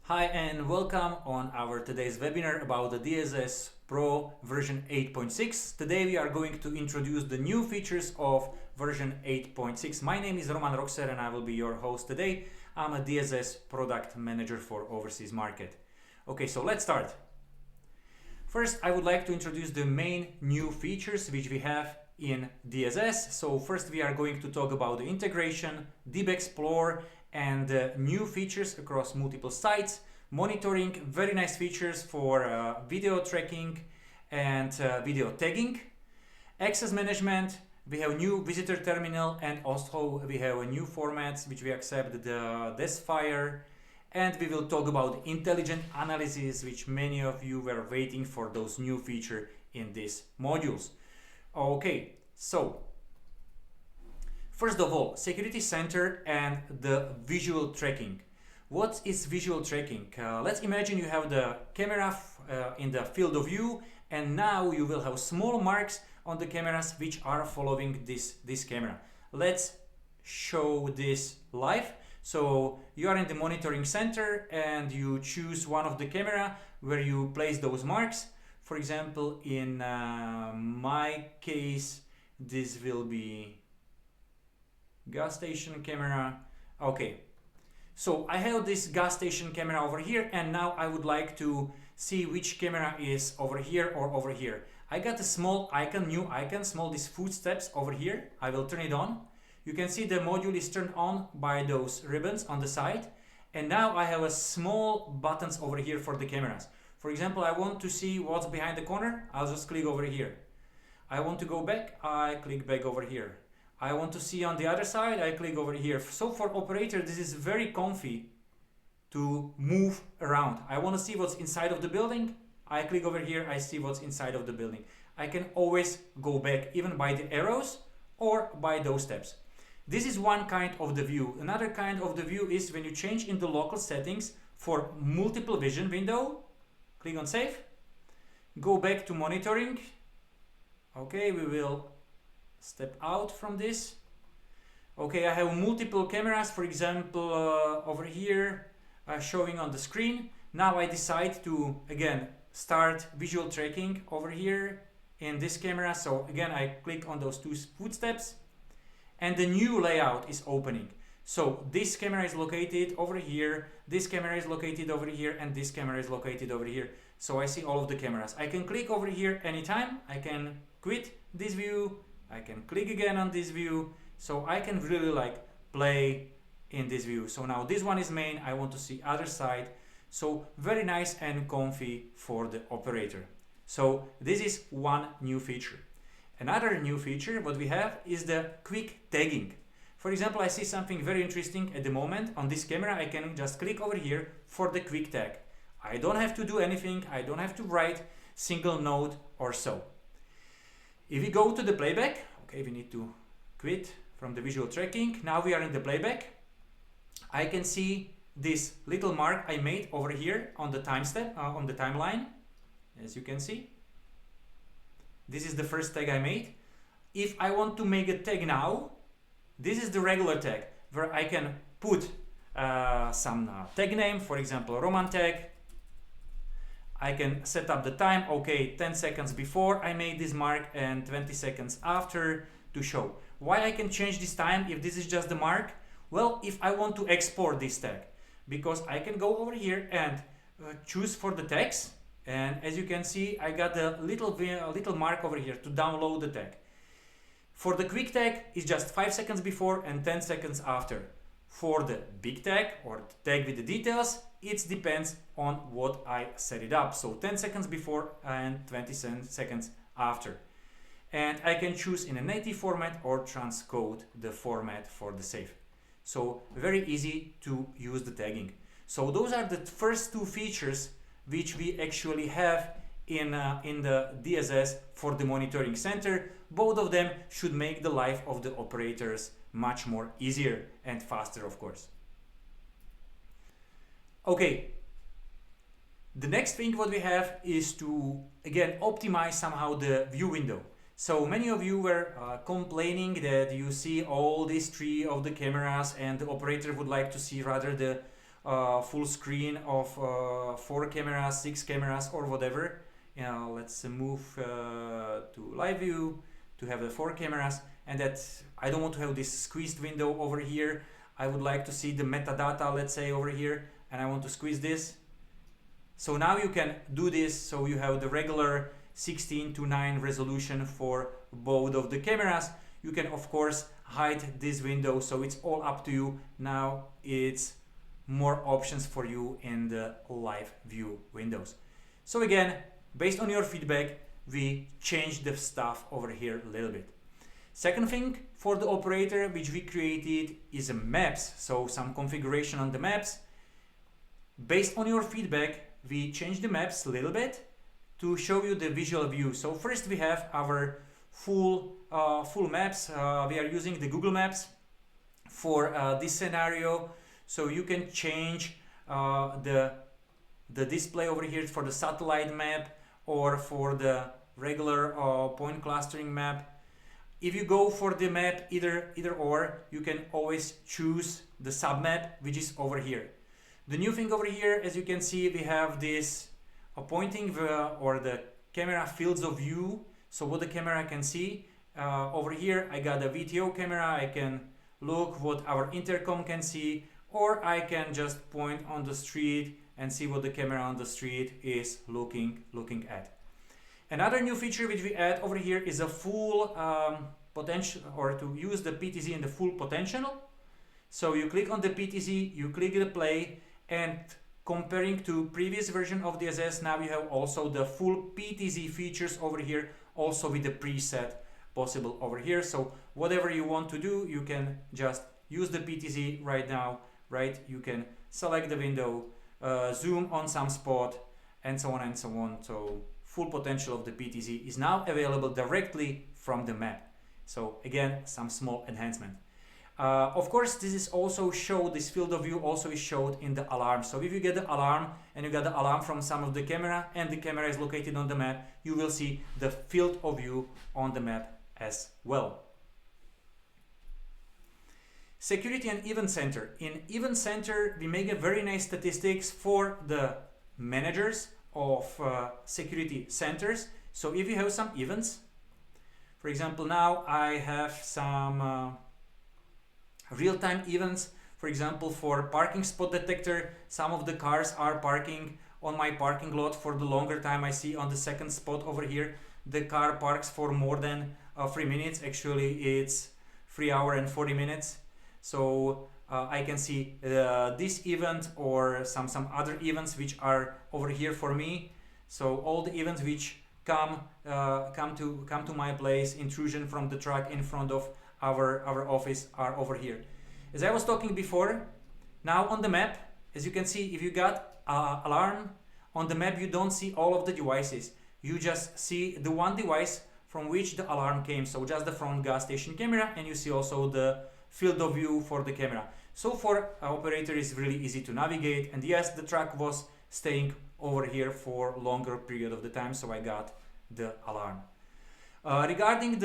Hi and welcome on our today's webinar about the DSS Pro version 8.6. Today we are going to introduce the new features of version 8.6. My name is Roman Roxer and I will be your host today. I'm a DSS product manager for overseas market. Okay, so let's start. First, I would like to introduce the main new features which we have in DSS. So first we are going to talk about the integration, DB Explorer, and new features across multiple sites, monitoring, very nice features for video tracking and video tagging, access management. We have new visitor terminal and also we have a new formats which we accept, the desk fire, and we will talk about intelligent analysis, which many of you were waiting for those new feature in these modules. Okay, so first of all, security center and the visual tracking. What is visual tracking? Let's imagine you have the camera in the field of view, and now you will have small marks on the cameras which are following this camera. Let's show this live. So you are in the monitoring center and you choose one of the camera where you place those marks. For example, in my case, this will be gas station camera. Okay, so I have this gas station camera over here, and now I would like to see which camera is over here or over here. I got a small icon, new icon, small these footsteps over here. I will turn it on. You can see the module is turned on by those ribbons on the side, and now I have a small buttons over here for the cameras. For example, I want to see what's behind the corner. I'll just click over here. I want to go back. I click back over here. I want to see on the other side, I click over here. So for operator, this is very comfy to move around. I want to see what's inside of the building. I click over here, I see what's inside of the building. I can always go back even by the arrows or by those steps. This is one kind of the view. Another kind of the view is when you change in the local settings for multiple vision window, click on save, go back to monitoring. Okay, we will step out from this. Okay, I have multiple cameras, for example, over here showing on the screen. Now I decide to again start visual tracking over here in this camera. So again, I click on those two footsteps and the new layout is opening. So this camera is located over here, this camera is located over here, and this camera is located over here. So I see all of the cameras. I can click over here anytime. I can quit this view. I can click again on this view, so I can really like play in this view. So now this one is main, I want to see other side. So very nice and comfy for the operator. So this is one new feature. Another new feature what we have is the quick tagging. For example, I see something very interesting at the moment on this camera. I can just click over here for the quick tag. I don't have to do anything. I don't have to write single note or so. If we go to the playback, okay, we need to quit from the visual tracking. Now we are in the playback. I can see this little mark I made over here on the time step, on the timeline, as you can see. This is the first tag I made. If I want to make a tag now, this is the regular tag where I can put some tag name, for example, Roman tag. I can set up the time, okay, 10 seconds before I made this mark and 20 seconds after to show. Why I can change this time if this is just the mark? Well, if I want to export this tag, because I can go over here and choose for the tags, and as you can see, I got the little mark over here to download the tag. For the quick tag, it's just 5 seconds before and 10 seconds after. For the big tag or the tag with the details, it depends on what I set it up. So 10 seconds before and 20 seconds after. And I can choose in a native format or transcode the format for the save. So very easy to use the tagging. So those are the first two features which we actually have in the DSS for the monitoring center. Both of them should make the life of the operators much more easier and faster, of course. Okay, the next thing what we have is to again optimize somehow the view window. So many of you were complaining that you see all these three of the cameras and the operator would like to see rather the full screen of 4 cameras, 6 cameras, or whatever. Let's move to live view to have the 4 cameras, and that I don't want to have this squeezed window over here. I would like to see the metadata, let's say, over here, and I want to squeeze this. So now you can do this, so you have the regular 16:9 resolution for both of the cameras. You can of course hide this window, so it's all up to you. Now it's more options for you in the live view windows. So again, based on your feedback, we changed the stuff over here a little bit. Second thing for the operator which we created is maps, so some configuration on the maps. Based on your feedback, we changed the maps a little bit to show you the visual view. So first we have our full maps. We are using the Google Maps for this scenario. So you can change the display over here for the satellite map or for the regular point clustering map. If you go for the map either or, you can always choose the submap, which is over here. The new thing over here, as you can see, we have this pointing or the camera fields of view. So what the camera can see. Over here I got a VTO camera, I can look what our intercom can see, or I can just point on the street and see what the camera on the street is looking at. Another new feature which we add over here is a full potential, or to use the PTZ in the full potential. So you click on the PTZ, you click the play, and comparing to previous version of DSS, now you have also the full PTZ features over here, also with the preset possible over here. So whatever you want to do, you can just use the PTZ right now, right? You can select the window, zoom on some spot, and so on and so on. So full potential of the PTZ is now available directly from the map. So again, some small enhancement. Of course, this is also showed, this field of view also is showed in the alarm. So if you get the alarm and you got the alarm from some of the camera and the camera is located on the map, you will see the field of view on the map as well. Security and event center. In event center, we make a very nice statistics for the managers of security centers. So if you have some events, for example, now I have some real-time events. For example, for parking spot detector, some of the cars are parking on my parking lot for the longer time. I see on the second spot over here, the car parks for more than 3 minutes. Actually, it's 3 hours and 40 minutes. So I can see this event or some other events which are over here for me. So all the events which come to my place, intrusion from the truck in front of our office, are over here. As I was talking before, now on the map, as you can see, if you got alarm on the map, you don't see all of the devices. You just see the one device from which the alarm came. So just the front gas station camera, and you see also the field of view for the camera. So for operator is really easy to navigate. And yes, the truck was staying over here for longer period of the time, so I got the alarm. Regarding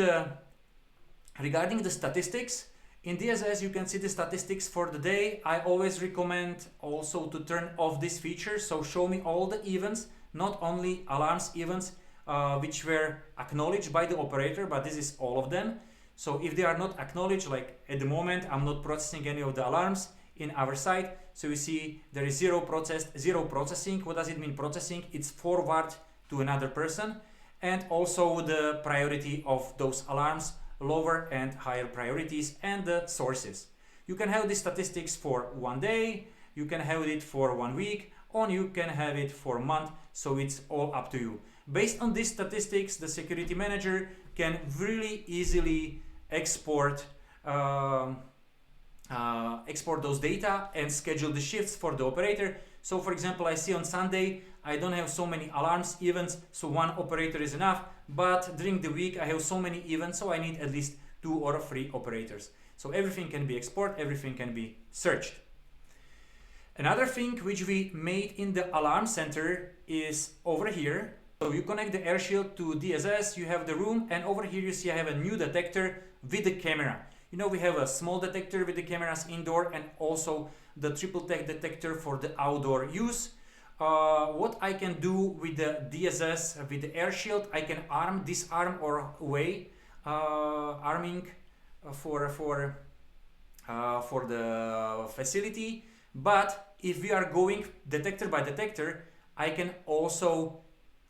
the statistics, in DSS you can see the statistics for the day. I always recommend also to turn off this feature, so show me all the events, not only alarms events which were acknowledged by the operator, but this is all of them. So if they are not acknowledged, like at the moment I'm not processing any of the alarms in our site, so you see there is zero processing. What does it mean processing? It's forward to another person, and also the priority of those alarms, lower and higher priorities, and the sources. You can have the statistics for 1 day, you can have it for 1 week, or you can have it for a month, so it's all up to you. Based on these statistics, the security manager can really easily export those data and schedule the shifts for the operator. So for example, I see on Sunday I don't have so many alarms events, so 1 operator is enough, but during the week I have so many events, so I need at least 2 or 3 operators. So everything can be exported, everything can be searched. Another thing which we made in the alarm center is over here. So you connect the air shield to DSS, you have the room, and over here you see I have a new detector with the camera. You know, we have a small detector with the cameras indoor, and also the triple tech detector for the outdoor use. What I can do with the DSS, with the air shield, I can arm, disarm, or weigh arming for the facility. But if we are going detector by detector, I can also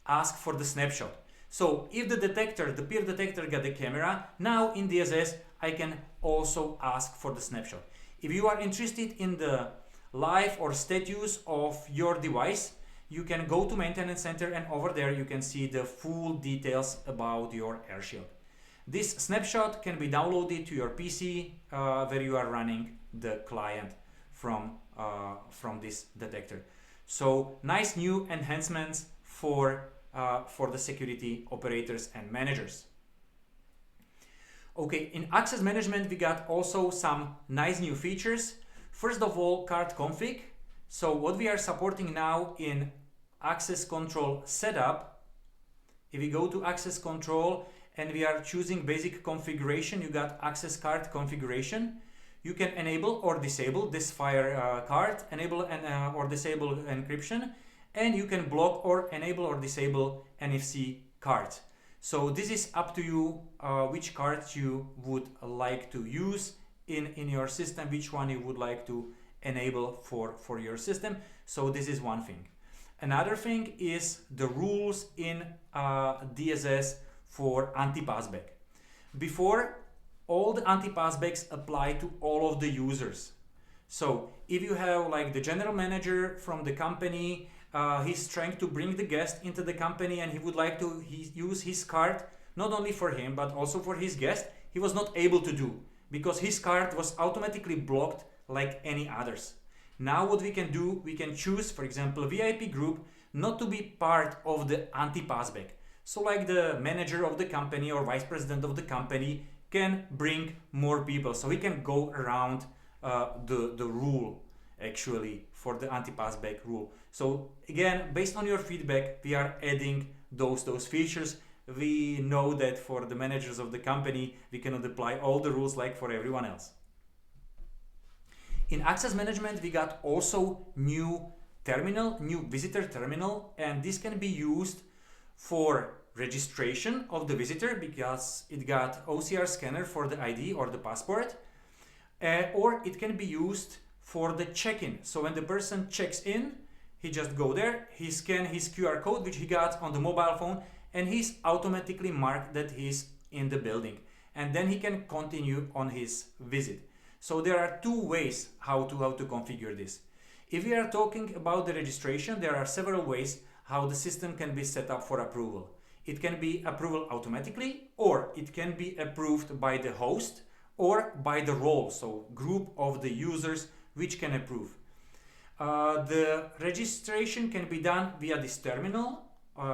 ask for the snapshot. So if the detector, the peer detector, got the camera, now in DSS I can also ask for the snapshot. If you are interested in the life or status of your device, you can go to maintenance center, and over there you can see the full details about your air shield. This snapshot can be downloaded to your PC where you are running the client from this detector. So nice new enhancements for the security operators and managers. Okay, in access management we got also some nice new features. First of all, card config. So what we are supporting now in access control setup, if we go to access control and we are choosing basic configuration, you got access card configuration. You can enable or disable this fire card, enable or disable encryption, and you can block or enable or disable NFC cards. So this is up to you which cards you would like to use in your system, which one you would like to enable for your system. So this is one thing. Another thing is the rules in DSS for anti-passback. Before, all the anti-passbacks apply to all of the users. So if you have like the general manager from the company, he's trying to bring the guest into the company and he would like to use his card not only for him but also for his guest, he was not able to do because his card was automatically blocked like any others. Now what we can do, we can choose, for example, VIP group not to be part of the anti-passback. So like the manager of the company or vice president of the company can bring more people, so he can go around the rule actually for the anti-passback rule. So again, based on your feedback, we are adding those features. We know that for the managers of the company, we cannot apply all the rules like for everyone else. In access management, we got also new visitor terminal, and this can be used for registration of the visitor because it got OCR scanner for the ID or the passport, or it can be used for the check-in. So when the person checks in, he just go there, he scan his QR code which he got on the mobile phone, and he's automatically marked that he's in the building, and then he can continue on his visit. So there are two ways how to configure this. If we are talking about the registration, there are several ways how the system can be set up for approval. It can be approval automatically, or it can be approved by the host or by the role, so group of the users which can approve. The registration can be done via this terminal,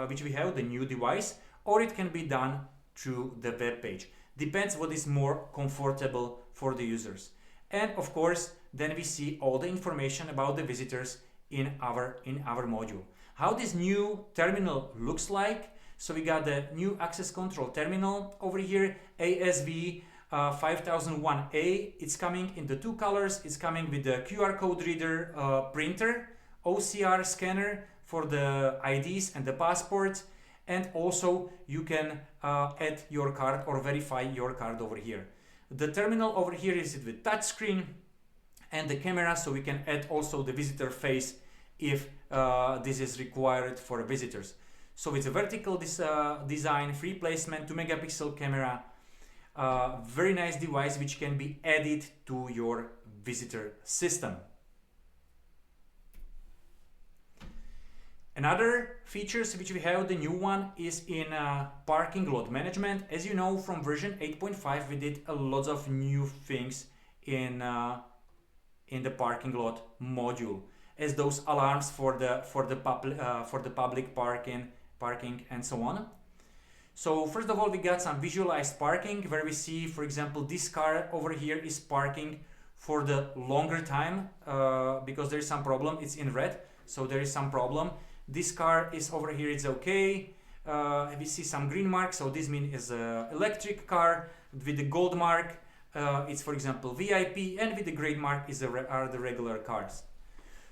which we have, the new device, or it can be done through the web page. Depends what is more comfortable for the users. And of course, then we see all the information about the visitors in our module. How this new terminal looks like. So we got the new access control terminal over here, ASV 5001A. It's coming in the two colors. It's coming with the QR code reader printer, OCR scanner for the IDs and the passports, and also you can add your card or verify your card over here. The terminal over here is with touch screen and the camera, so we can add also the visitor face if this is required for visitors. So it's a vertical design, free placement, 2 megapixel camera, very nice device which can be added to your visitor system. Another features which we have, the new one, is in parking lot management. As you know, from version 8.5 we did a lot of new things in the parking lot module, as those alarms for the public parking and so on. So first of all, we got some visualized parking where we see, for example, this car over here is parking for the longer time because there is some problem. It's in red, so there is some problem. This car is over here, it's okay. We see some green mark, so this means is an electric car with the gold mark. it's for example VIP, and with the gray mark are the regular cars.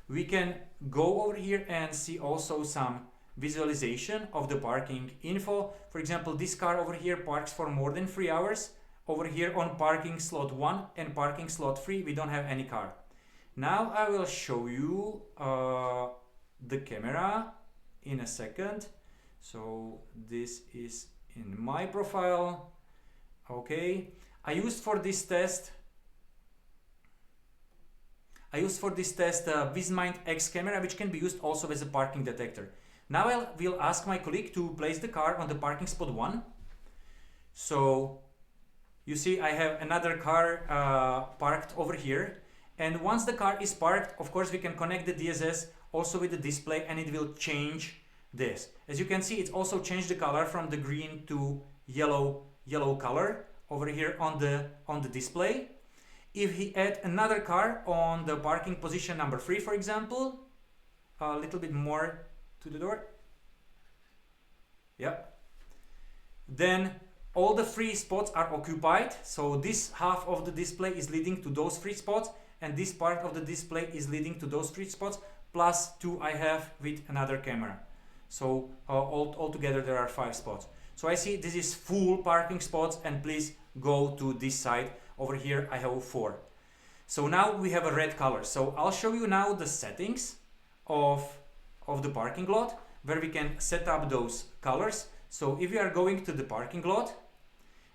We can go over here and see also some visualization of the parking info. For example, this car over here parks for more than 3 hours. Over here on parking slot 1 and parking slot 3 we don't have any car. Now I will show you the camera in a second. So this is in my profile. Okay, I used for this test Vismind X camera, which can be used also as a parking detector. Now I will ask my colleague to place the car on the parking spot 1. So you see I have another car parked over here, and once the car is parked, of course we can connect the DSS also with the display, and it will change this. As you can see, it's also changed the color from the green to yellow color over here on the display. If he add another car on the parking position number 3, for example, a little bit more to the door, yeah, then all the 3 spots are occupied. So this half of the display is leading to those 3 spots, and this part of the display is leading to those 3 spots, plus 2 I have with another camera. So all together there are 5 spots. So I see this is full parking spots, and please go to this side. Over here I have 4. So now we have a red color. So I'll show you now the settings of the parking lot, where we can set up those colors. So if you are going to the parking lot,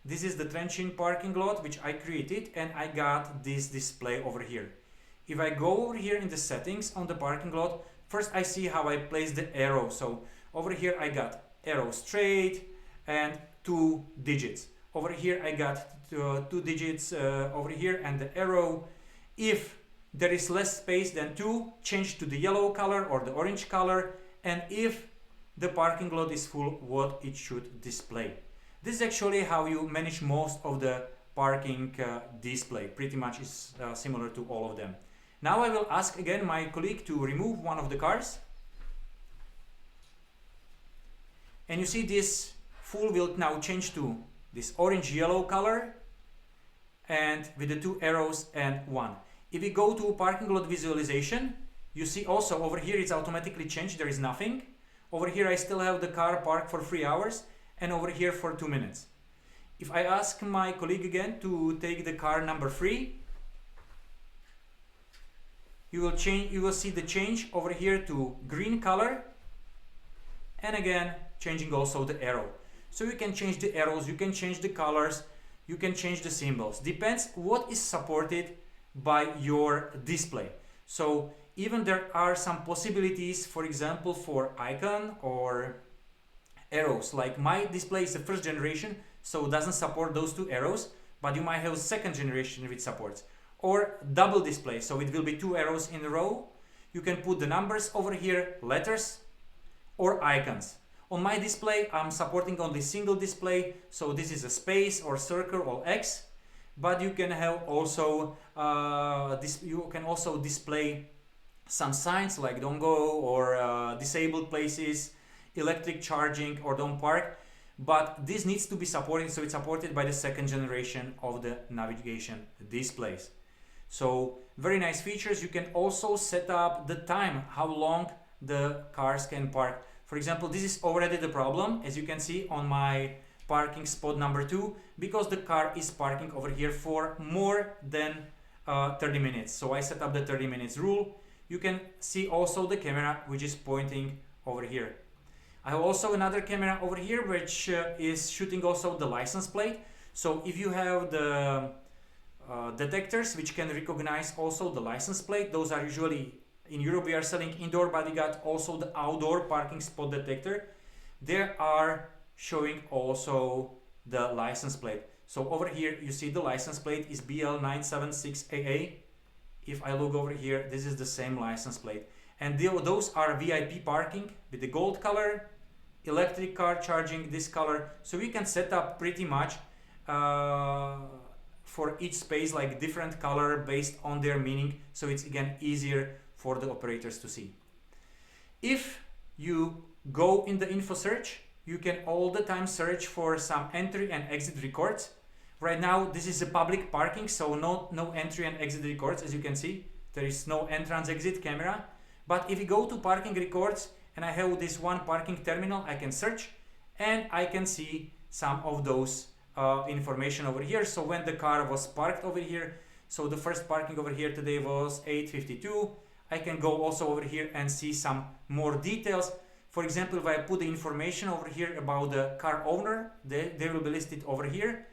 this is the trenching parking lot which I created, and I got this display over here. If I go over here in the settings on the parking lot, first I see how I place the arrow. So over here I got arrow straight and 2 digits. Over here I got 2 digits over here, and the arrow. If there is less space than 2, change to the yellow color or the orange color, and if the parking lot is full, what it should display. This is actually how you manage most of the parking display. Pretty much is similar to all of them. Now I will ask again my colleague to remove one of the cars, and you see this full will now change to this orange yellow color, and with the 2 arrows and 1. If we go to parking lot visualization, you see also over here it's automatically changed, there is nothing. Over here I still have the car parked for 3 hours, and over here for 2 minutes. If I ask my colleague again to take the car number 3, you will see the change over here to green color, and again changing also the arrow. So you can change the arrows, you can change the colors, you can change the symbols. Depends what is supported by your display. So even there are some possibilities, for example, for icon or arrows. Like my display is the 1st generation, so it doesn't support those 2 arrows, but you might have 2nd generation which supports. Or double display, so it will be 2 arrows in a row. You can put the numbers over here, letters, or icons. On my display, I'm supporting only single display, so this is a space or circle or X. But you can have also display some signs like don't go, or disabled places, electric charging, or don't park. But this needs to be supported, so it's supported by the 2nd generation of the navigation displays. So very nice features. You can also set up the time, how long the cars can park. For example, this is already the problem, as you can see on my parking spot number 2, because the car is parking over here for more than 30 minutes. So I set up the 30 minutes rule. You can see also the camera which is pointing over here. I have also another camera over here which is shooting also the license plate. So if you have the detectors which can recognize also the license plate, those are usually in Europe we are selling indoor, but we got also the outdoor parking spot detector. They are showing also the license plate. So over here you see the license plate is BL976AA. If I look over here, this is the same license plate. And those are VIP parking with the gold color, electric car charging this color. So we can set up pretty much for each space like different color based on their meaning. So it's again easier for the operators to see. If you go in the info search, you can all the time search for some entry and exit records. Right now, this is a public parking, so no entry and exit records. As you can see, there is no entrance exit camera. But if you go to parking records and I have this one parking terminal, I can search and I can see some of those information over here. So when the car was parked over here, so the first parking over here today was 8:52. I can go also over here and see some more details. For example, if I put the information over here about the car owner, they will be listed over here.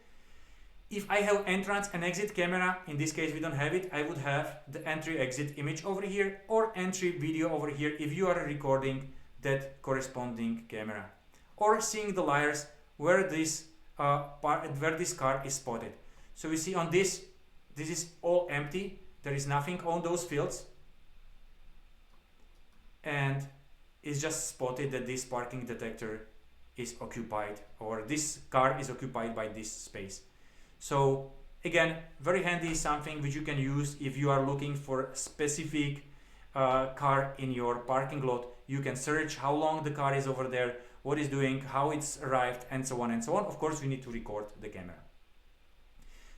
If I have entrance and exit camera, in this case we don't have it, I would have the entry exit image over here or entry video over here if you are recording that corresponding camera. Or seeing the layers where this car is spotted. So you see on this is all empty, there is nothing on those fields, and it's just spotted that this parking detector is occupied, or this car is occupied by this space. So again, very handy, something which you can use if you are looking for a specific car in your parking lot. You can search how long the car is over there, what it's doing, how it's arrived, and so on and so on. Of course, we need to record the camera.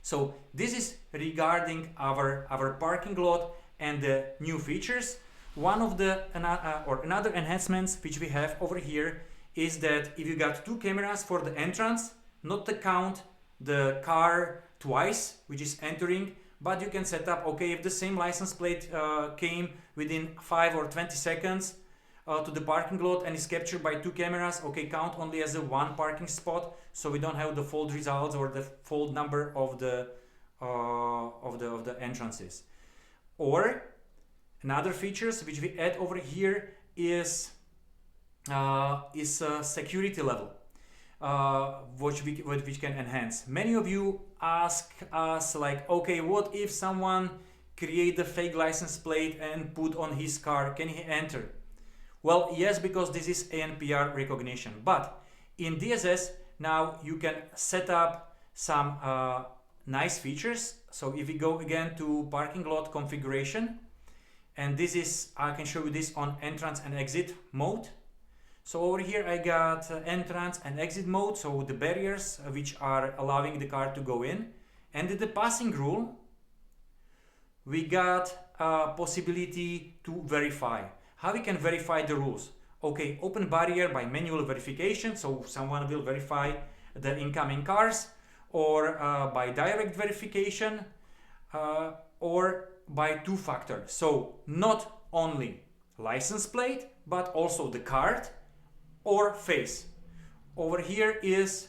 So this is regarding our parking lot and the new features. One of the another enhancements which we have over here is that if you got two cameras for the entrance, not to count the car twice which is entering, but you can set up, okay, if the same license plate came within 5 or 20 seconds to the parking lot and is captured by two cameras, okay, count only as a one parking spot, so we don't have the fold results or the fold number of the entrances. Or another features which we add over here is security level, which can enhance. Many of you ask us like, okay, what if someone create a fake license plate and put on his car, can he enter? Well, yes, because this is ANPR recognition, but in DSS now you can set up some nice features. So if we go again to parking lot configuration, and this is, I can show you this on entrance and exit mode. So over here I got entrance and exit mode, so the barriers which are allowing the car to go in. And in the passing rule, we got a possibility to verify. How we can verify the rules? Okay, open barrier by manual verification, so someone will verify the incoming cars, or by direct verification, or by two-factor. So not only license plate, but also the card or face. Over here is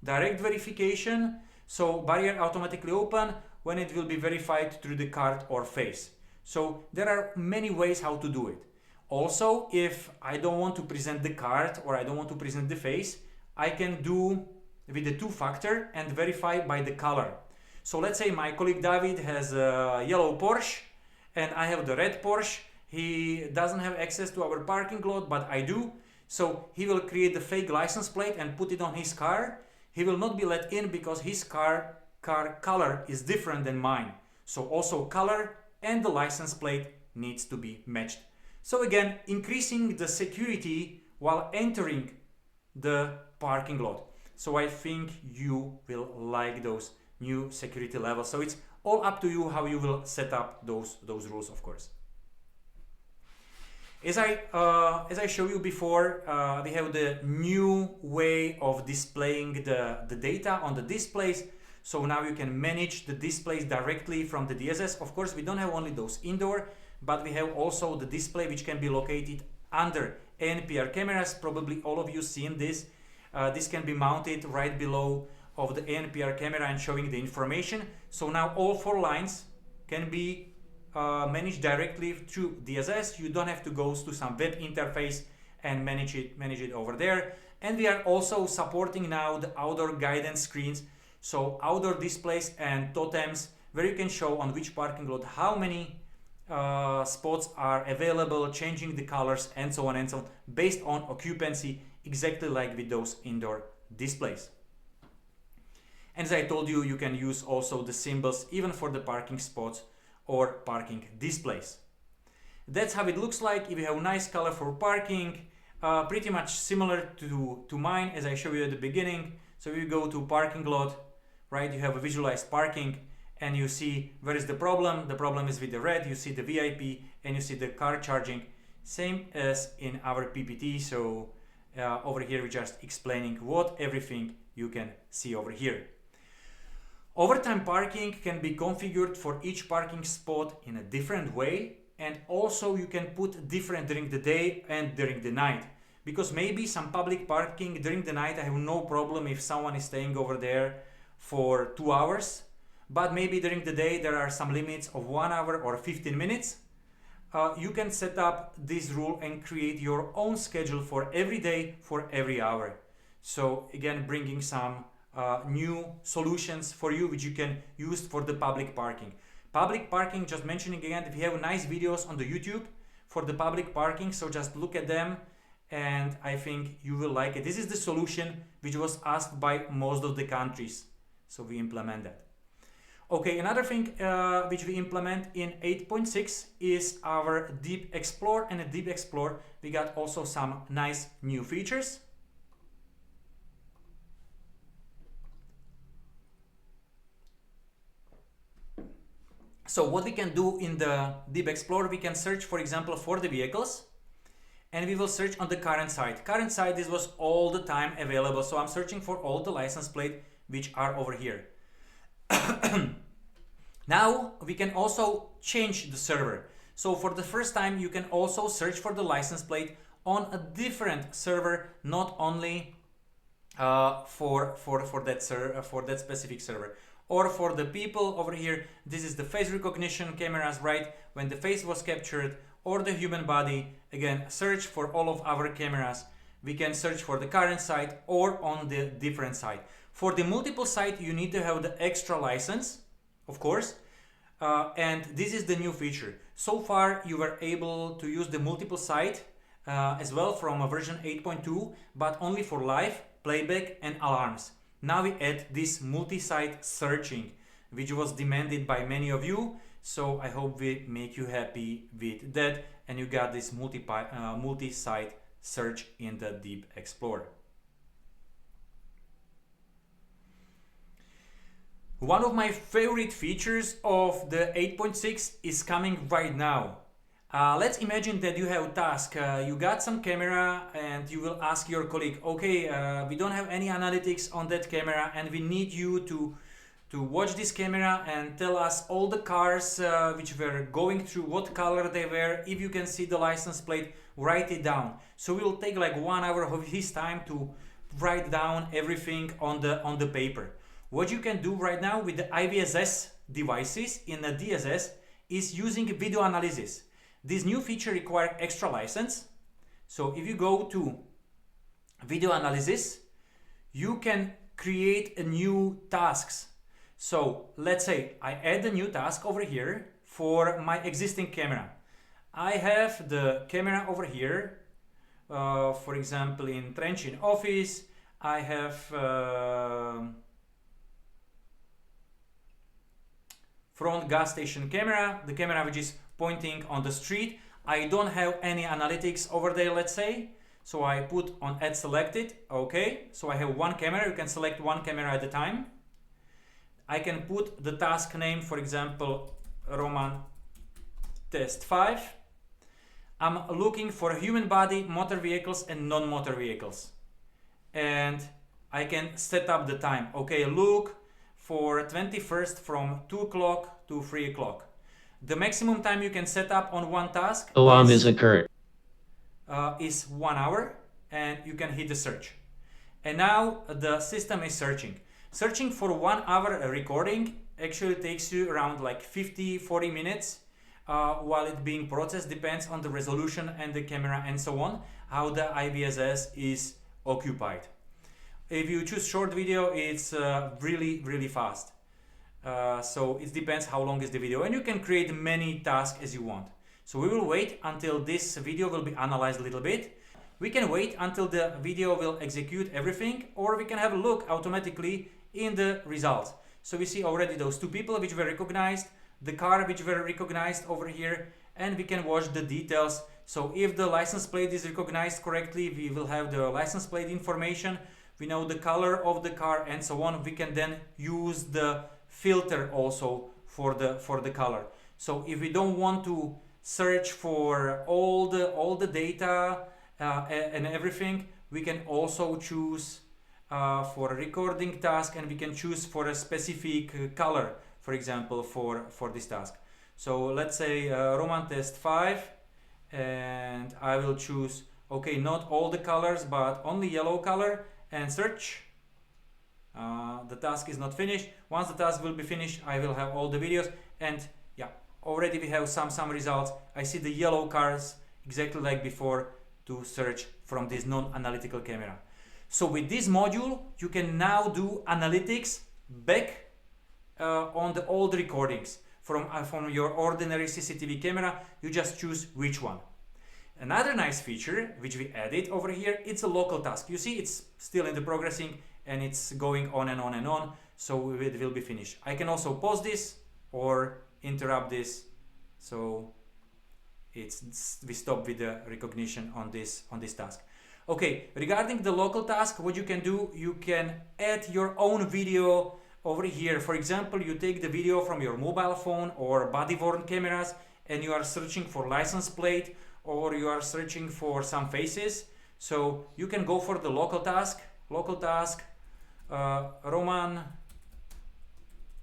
direct verification, so barrier automatically open when it will be verified through the card or face. So there are many ways how to do it. Also, if I don't want to present the card or I don't want to present the face, I can do with the two-factor and verify by the color. So let's say my colleague David has a yellow Porsche and I have the red Porsche. He doesn't have access to our parking lot, but I do. So he will create the fake license plate and put it on his car. He will not be let in because his car color is different than mine. So also color and the license plate needs to be matched. So again, increasing the security while entering the parking lot. So I think you will like those new security levels. So it's all up to you how you will set up those rules, of course. As I showed you before, we have the new way of displaying the data on the displays. So now you can manage the displays directly from the DSS. Of course, we don't have only those indoor, but we have also the display which can be located under ANPR cameras. Probably all of you seen this. This can be mounted right below of the ANPR camera and showing the information. So now all 4 lines can be managed directly through DSS. You don't have to go to some web interface and manage it over there. And we are also supporting now the outdoor guidance screens, so outdoor displays and totems where you can show on which parking lot how many spots are available, changing the colors and so on based on occupancy, exactly like with those indoor displays. And as I told you, you can use also the symbols even for the parking spots or parking displays. That's how it looks like. If you have a nice color for parking, pretty much similar to mine as I showed you at the beginning. So we go to parking lot, right? You have a visualized parking and you see where is the problem. The problem is with the red. You see the VIP and you see the car charging, same as in our PPT. So over here we're just explaining what everything you can see over here. Overtime parking can be configured for each parking spot in a different way, and also you can put different during the day and during the night, because maybe some public parking during the night I have no problem if someone is staying over there for 2 hours, but maybe during the day there are some limits of 1 hour or 15 minutes. You can set up this rule and create your own schedule for every day, for every hour. So again, bringing some new solutions for you which you can use for the public parking. Public parking, just mentioning again, if you have nice videos on the YouTube for the public parking, so just look at them and I think you will like it. This is the solution which was asked by most of the countries, so we implement that. Okay, another thing which we implement in 8.6 is our Deep Explore, and in Deep Explore we got also some nice new features. So what we can do in the Deep Explorer, we can search, for example, for the vehicles, and we will search on the current site. Current site, this was all the time available, so I'm searching for all the license plate which are over here. Now we can also change the server. So for the first time you can also search for the license plate on a different server, not only for that specific server. Or for the people over here, this is the face recognition cameras, right? When the face was captured, or the human body. Again, search for all of our cameras. We can search for the current site or on the different site. For the multiple site, you need to have the extra license, of course. And this is the new feature. So far, you were able to use the multiple site as well from version 8.2, but only for live, playback and alarms. Now we add this multi-site searching, which was demanded by many of you. So I hope we make you happy with that, and you got this multi-site search in the Deep Explorer. One of my favorite features of the 8.6 is coming right now. Let's imagine that you have a task, you got some camera and you will ask your colleague, okay, we don't have any analytics on that camera and we need you to watch this camera and tell us all the cars which were going through, what color they were, if you can see the license plate, write it down. So we will take like 1 hour of his time to write down everything on the paper. What you can do right now with the IVSS devices in the DSS is using video analysis. This new feature requires extra license. So if you go to video analysis, you can create a new tasks. So let's say I add a new task over here for my existing camera. I have the camera over here, for example, in Trenčín office. I have front gas station camera, the camera which is pointing on the street. I don't have any analytics over there, let's say. So I put on add selected. Okay, so I have one camera. You can select one camera at a time. I can put the task name, for example, Roman test 5. I'm looking for human body, motor vehicles and non-motor vehicles. And I can set up the time. Okay, look for 21st from 2 o'clock to 3 o'clock. The maximum time you can set up on one task alarm is occurred. Is 1 hour, and you can hit the search. And now the system is searching. Searching for 1 hour recording actually takes you around like 50-40 minutes while it's being processed. Depends on the resolution and the camera and so on, how the IVSS is occupied. If you choose short video, it's really fast. So it depends how long is the video, and you can create many tasks as you want. So we will wait until this video will be analyzed a little bit. We can wait until the video will execute everything, or we can have a look automatically in the results. So we see already those two people which were recognized, the car which were recognized over here, and we can watch the details. So if the license plate is recognized correctly, we will have the license plate information. we know the color of the car and so on, we can then use the filter also for the color. So if we don't want to search for all the data and everything, we can also choose for a recording task, and we can choose for a specific color, for example, for this task. So let's say Roman test 5, and I will choose, okay, not all the colors but only yellow color, and search. The task is not finished. Once the task will be finished, I will have all the videos, and yeah, already we have some results. I see the yellow cars exactly like before to search from this non-analytical camera. So with this module, you can now do analytics back on the old recordings from your ordinary CCTV camera. You just choose which one. Another nice feature which we added over here, it's a local task. You see, it's still in the progressing and it's going on and on and on, so it will be finished. I can also pause this or interrupt this, so we stop with the recognition on this task. Okay, regarding the local task, what you can do, you can add your own video over here. For example, you take the video from your mobile phone or body-worn cameras and you are searching for license plate, or you are searching for some faces. So you can go for the local task, Roman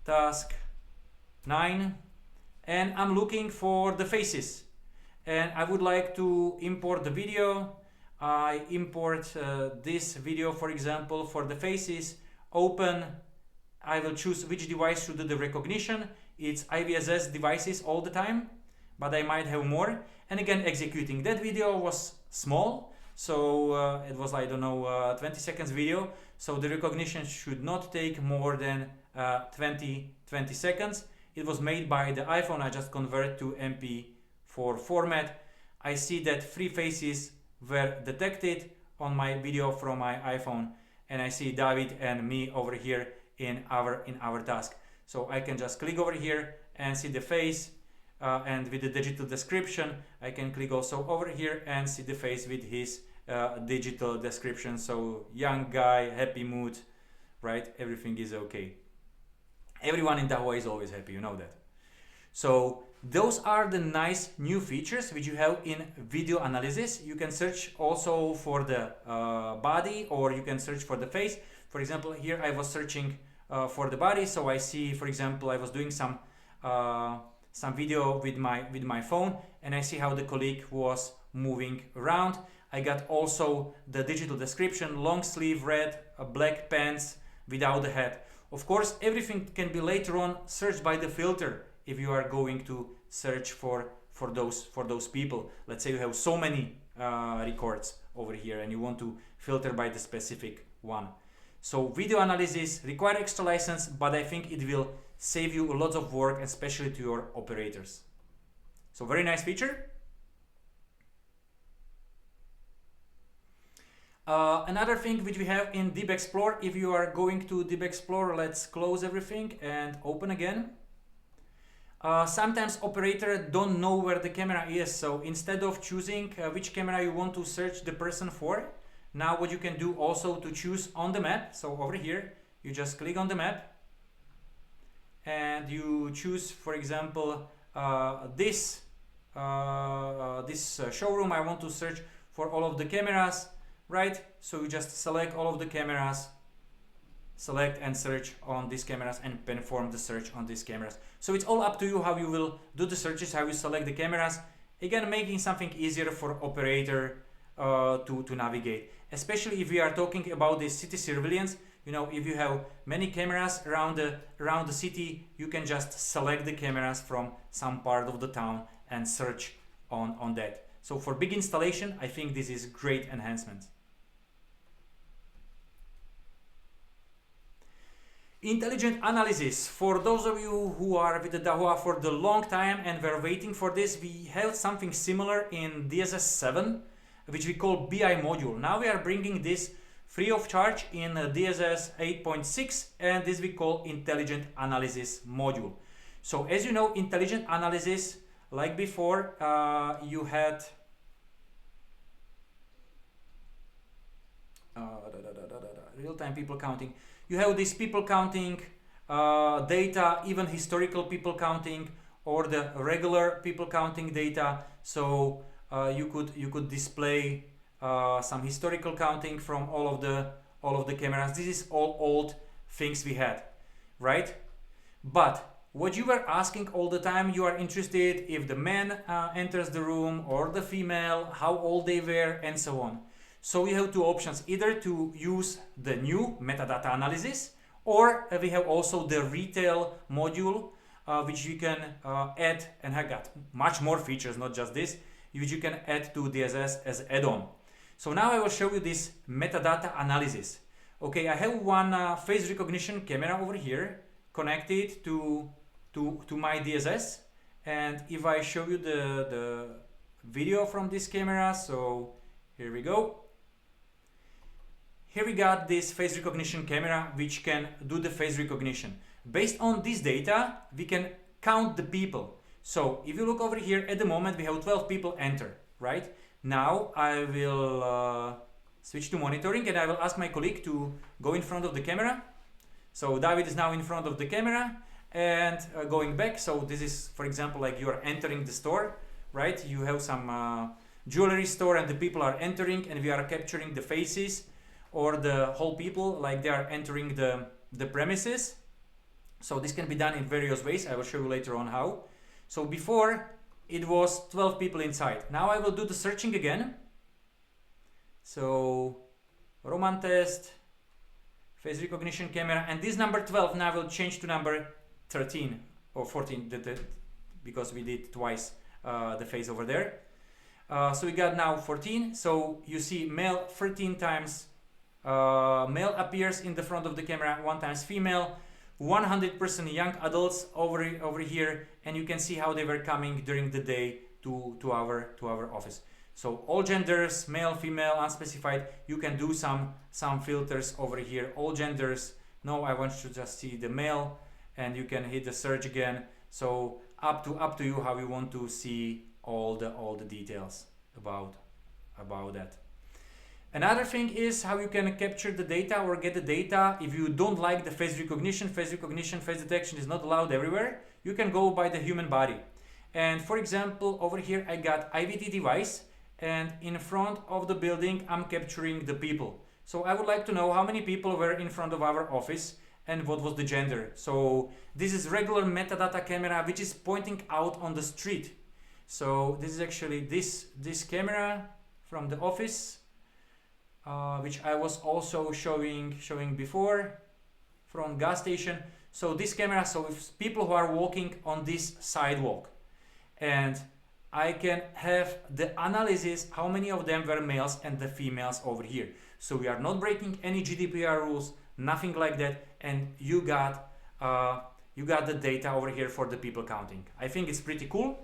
task 9, and I'm looking for the faces and I would like to import the video. I import this video, for example, for the faces, open. I will choose which device should do the recognition. It's IVSS devices all the time, but I might have more. And again, executing. That video was small, so it was, I don't know, 20 seconds video, so the recognition should not take more than 20 seconds. It was made by the iPhone. I just convert to MP4 format. I see that 3 faces were detected on my video from my iPhone, and I see David and me over here in our task. So I can just click over here and see the face, and with the digital description I can click also over here and see the face with his digital description. So young guy, happy mood, right? Everything is okay. Everyone in Dahua is always happy, you know that. So those are the nice new features which you have in video analysis. You can search also for the body, or you can search for the face. For example, here I was searching for the body, so I see, for example, I was doing some video with my phone, and I see how the colleague was moving around. I got also the digital description: long sleeve red, black pants, without the hat. Of course, everything can be later on searched by the filter if you are going to search for those people. Let's say you have so many records over here and you want to filter by the specific one. So video analysis require extra license, but I think it will save you a lot of work, especially to your operators. So very nice feature. Another thing which we have in Deep Explore, if you are going to Deep Explore, let's close everything and open again. Sometimes operator don't know where the camera is, so instead of choosing which camera you want to search the person for, now what you can do also to choose on the map. So over here you just click on the map and you choose, for example, this showroom. I want to search for all of the cameras, right? So you just select all of the cameras, select and search on these cameras, and perform the search on these cameras. So it's all up to you how you will do the searches, how you select the cameras. Again, making something easier for operator to navigate, especially if we are talking about this city surveillance. You know, if you have many cameras around the city, you can just select the cameras from some part of the town and search on that. So for big installation, I think this is great enhancement. Intelligent analysis. For those of you who are with the Dahua for the long time and were waiting for this, we have something similar in DSS 7, which we call BI module. Now we are bringing this free of charge in DSS 8.6, and this we call intelligent analysis module. So as you know, intelligent analysis, like before, you had real-time people counting. You have this people counting data, even historical people counting, or the regular people counting data. So you could display some historical counting from all of the cameras. This is all old things we had, right? But what you were asking all the time, you are interested if the man enters the room or the female, how old they were, and so on. So we have two options: either to use the new metadata analysis, or we have also the retail module, which you can add, and have got much more features, not just this, which you can add to DSS as add-on. So now I will show you this metadata analysis. Okay, I have one face recognition camera over here connected to my DSS, and if I show you the video from this camera, so here we go. Here we got this face recognition camera which can do the face recognition. Based on this data, we can count the people. So if you look over here, at the moment we have 12 people enter, right? Now I will switch to monitoring, and I will ask my colleague to go in front of the camera. So David is now in front of the camera and going back. So this is, for example, like you are entering the store, right? You have some jewelry store and the people are entering, and we are capturing the faces or the whole people like they are entering the premises. So this can be done in various ways. I will show you later on how. So before it was 12 people inside. Now I will do the searching again. So Roman test, face recognition camera, and this number 12 now will change to number 13 or 14 because we did twice the face over there. So we got now 14. So you see male 13 times male appears in the front of the camera, 1 times female, 100% young adults over here, and you can see how they were coming during the day to our office. So all genders, male, female, unspecified. You can do some filters over here. All genders. No, I want to just see the male, and you can hit the search again. So up to you how you want to see all the details about that. Another thing is how you can capture the data or get the data. If you don't like the face recognition, face detection is not allowed everywhere. You can go by the human body. And for example, over here I got IVT device, and in front of the building I'm capturing the people. So I would like to know how many people were in front of our office and what was the gender. So this is regular metadata camera which is pointing out on the street. So this is actually this camera from the office, which I was also showing before from gas station. So this camera, so if people who are walking on this sidewalk, and I can have the analysis how many of them were males and the females over here. So we are not breaking any GDPR rules, nothing like that, and you got the data over here for the people counting. I think it's pretty cool.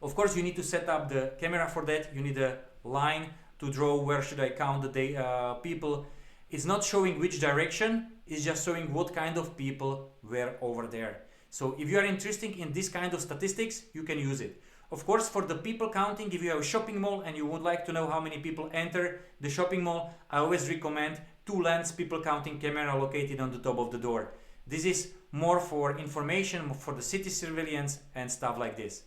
Of course, you need to set up the camera for that. You need a line to draw where should I count the people. It's not showing which direction, it's just showing what kind of people were over there. So if you are interested in this kind of statistics, you can use it. Of course, for the people counting, if you have a shopping mall and you would like to know how many people enter the shopping mall, I always recommend 2-lens people counting camera located on the top of the door. This is more for information, for the city surveillance and stuff like this.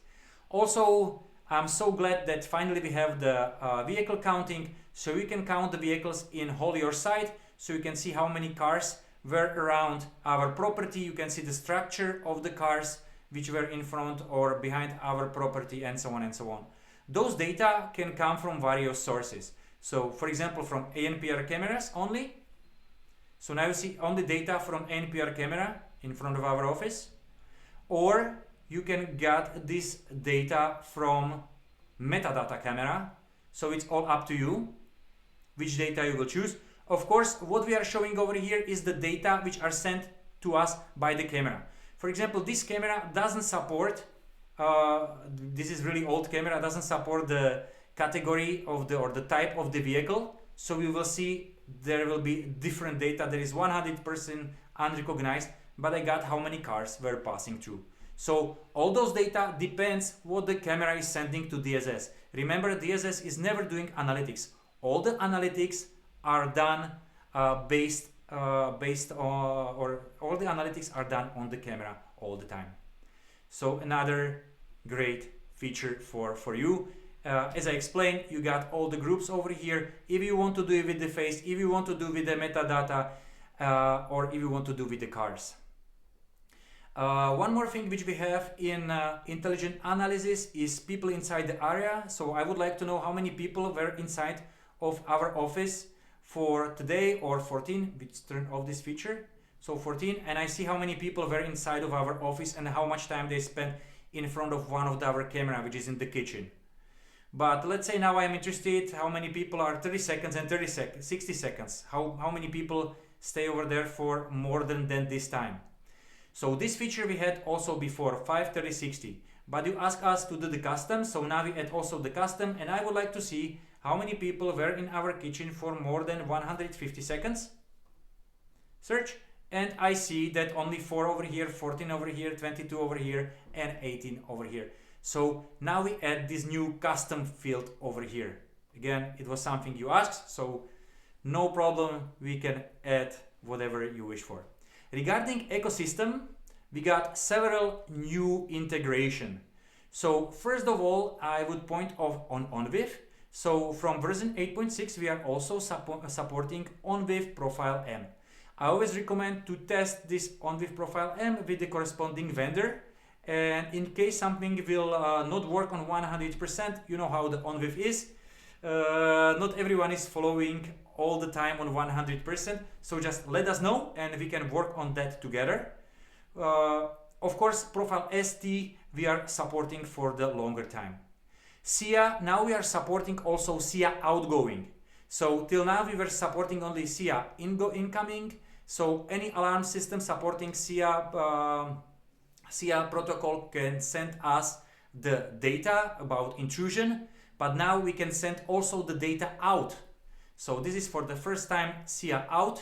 Also, I'm so glad that finally we have the vehicle counting, so you can count the vehicles in whole your site, so you can see how many cars were around our property. You can see the structure of the cars which were in front or behind our property, and so on and so on. Those data can come from various sources. So for example, from ANPR cameras only. So now you see only data from ANPR camera in front of our office, or you can get this data from metadata camera. So it's all up to you which data you will choose. Of course, what we are showing over here is the data which are sent to us by the camera. For example, this camera doesn't support, this is really old camera, doesn't support the category of or the type of the vehicle. So we will see there will be different data. There is 100% unrecognized, but I got how many cars were passing through. So all those data depends what the camera is sending to DSS. Remember, DSS is never doing analytics. All the analytics are done based on, or all the analytics are done on the camera all the time. So another great feature for you. As I explained, you got all the groups over here. If you want to do it with the face, if you want to do with the metadata, or if you want to do with the cars. One more thing which we have in intelligent analysis is people inside the area. So I would like to know how many people were inside of our office for today, or 14. Let's turn off this feature. So 14, and I see how many people were inside of our office and how much time they spent in front of one of our camera, which is in the kitchen. But let's say now I am interested how many people are 30 seconds and 60 seconds. How many people stay over there for more than this time. So this feature we had also before, 5, 30, 60. But you ask us to do the custom, so now we add also the custom, and I would like to see how many people were in our kitchen for more than 150 seconds. Search, and I see that only 4 over here, 14 over here, 22 over here, and 18 over here. So now we add this new custom field over here. Again, it was something you asked, so no problem, we can add whatever you wish for. Regarding ecosystem, we got several new integration. So first of all, I would point off on OnViv. So from version 8.6, we are also supporting OnViv Profile M. I always recommend to test this OnViv Profile M with the corresponding vendor. And in case something will not work on 100%, you know how the OnViv is. Not everyone is following all the time on 100%. So just let us know and we can work on that together. Of course, Profile ST we are supporting for the longer time. SIA, now we are supporting also SIA outgoing. So till now we were supporting only SIA incoming. So any alarm system supporting SIA protocol can send us the data about intrusion, but now we can send also the data out. So this is for the first time SIA out.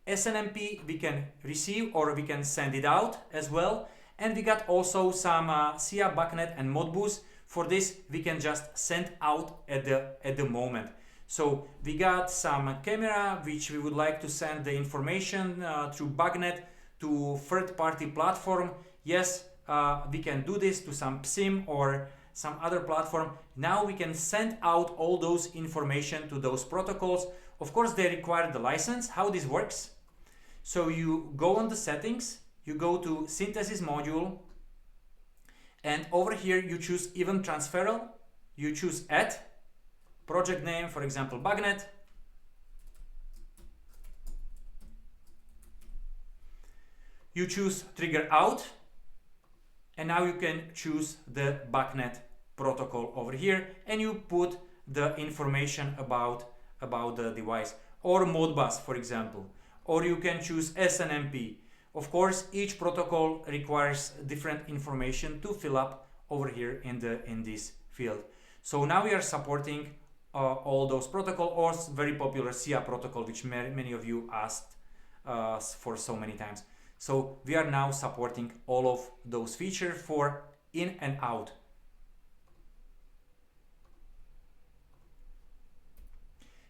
SNMP we can receive or we can send it out as well. And we got also some SIA, BacNet and Modbus. For this we can just send out at the moment. So we got some camera which we would like to send the information through BacNet to third-party platform. Yes, we can do this to some PSIM or some other platform. Now we can send out all those information to those protocols. Of course, they require the license. How this works? So you go on the settings, you go to synthesis module, and over here you choose event transferal, you choose add, project name, for example, BacNet. You choose trigger out, and now you can choose the BacNet protocol over here, and you put the information about the device, or Modbus, for example, or you can choose SNMP. Of course, each protocol requires different information to fill up over here in this field. So now we are supporting all those protocols, or very popular SIA protocol, which many of you asked for so many times. So we are now supporting all of those features for in and out.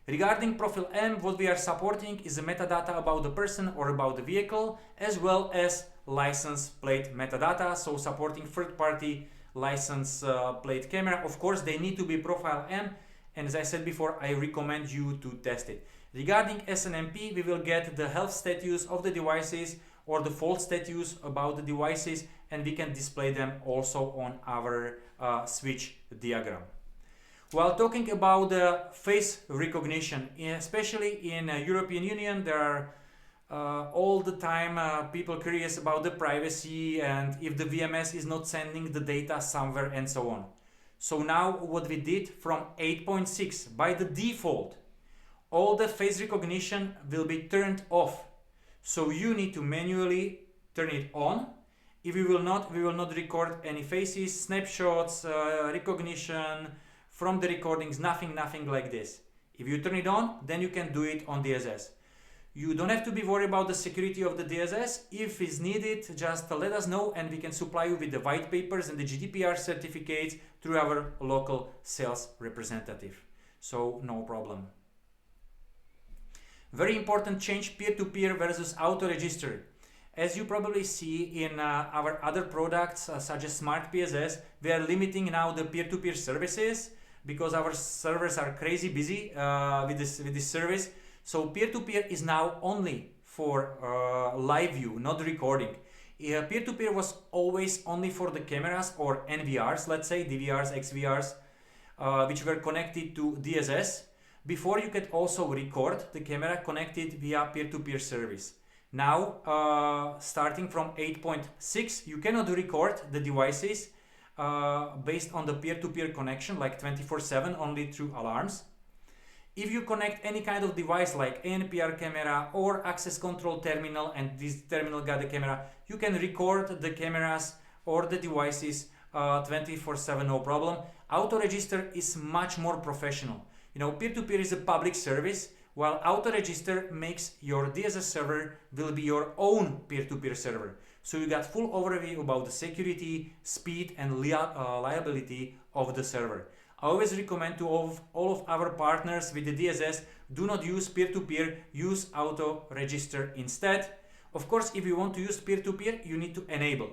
Regarding Profile M, what we are supporting is the metadata about the person or about the vehicle, as well as license plate metadata. So supporting third-party license plate camera. Of course, they need to be Profile M, and as I said before, I recommend you to test it. Regarding SNMP, we will get the health status of the devices or the fault status about the devices, and we can display them also on our switch diagram. While talking about the face recognition, especially in European Union, there are all the time people curious about the privacy and if the VMS is not sending the data somewhere and so on. So now what we did from 8.6, by the default, all the face recognition will be turned off. So you need to manually turn it on. If we will not record any faces, snapshots, recognition from the recordings, nothing like this. If you turn it on, then you can do it on DSS. You don't have to be worried about the security of the DSS. If it's needed, just let us know and we can supply you with the white papers and the GDPR certificates through our local sales representative. So no problem. Very important change, peer-to-peer versus auto-register. As you probably see in our other products such as Smart PSS, we are limiting now the peer-to-peer services because our servers are crazy busy with this service. So peer-to-peer is now only for live view, not recording. Peer-to-peer was always only for the cameras or NVRs, let's say DVRs, XVRs, which were connected to DSS. Before you could also record the camera connected via peer-to-peer service. Now, starting from 8.6, you cannot record the devices based on the peer-to-peer connection, like 24/7, only through alarms. If you connect any kind of device like ANPR camera or access control terminal, and this terminal got the camera, you can record the cameras or the devices 24/7, no problem. Auto register is much more professional. You know, peer-to-peer is a public service, while auto register makes your DSS server will be your own peer-to-peer server. So you got full overview about the security, speed, and liability of the server. I always recommend to all of our partners with the DSS, do not use peer-to-peer, use auto register instead. Of course, if you want to use peer-to-peer, you need to enable.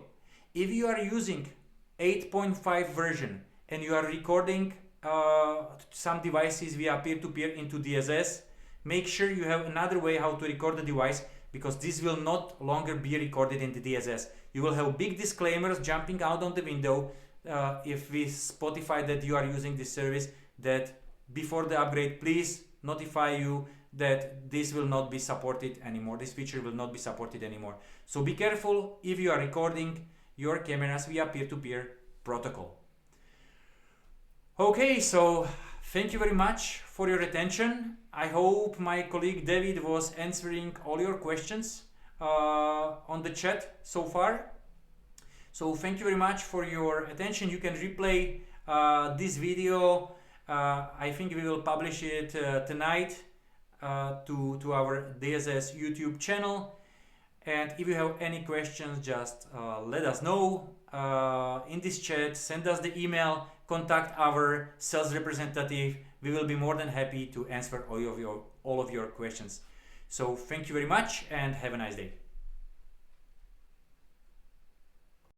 If you are using 8.5 version and you are recording some devices via peer-to-peer into DSS, make sure you have another way how to record the device, because this will not longer be recorded in the DSS. You will have big disclaimers jumping out on the window if we Spotify that you are using this service, that before the upgrade, please notify you that this will not be supported anymore. This feature will not be supported anymore. So be careful if you are recording your cameras via peer-to-peer protocol. Okay, so thank you very much for your attention. I hope my colleague David was answering all your questions on the chat so far. So thank you very much for your attention. You can replay this video. I think we will publish it tonight to our DSS YouTube channel. And if you have any questions, just let us know in this chat. Send us the email, contact our sales representative. We will be more than happy to answer all of your questions. So thank you very much and have a nice day.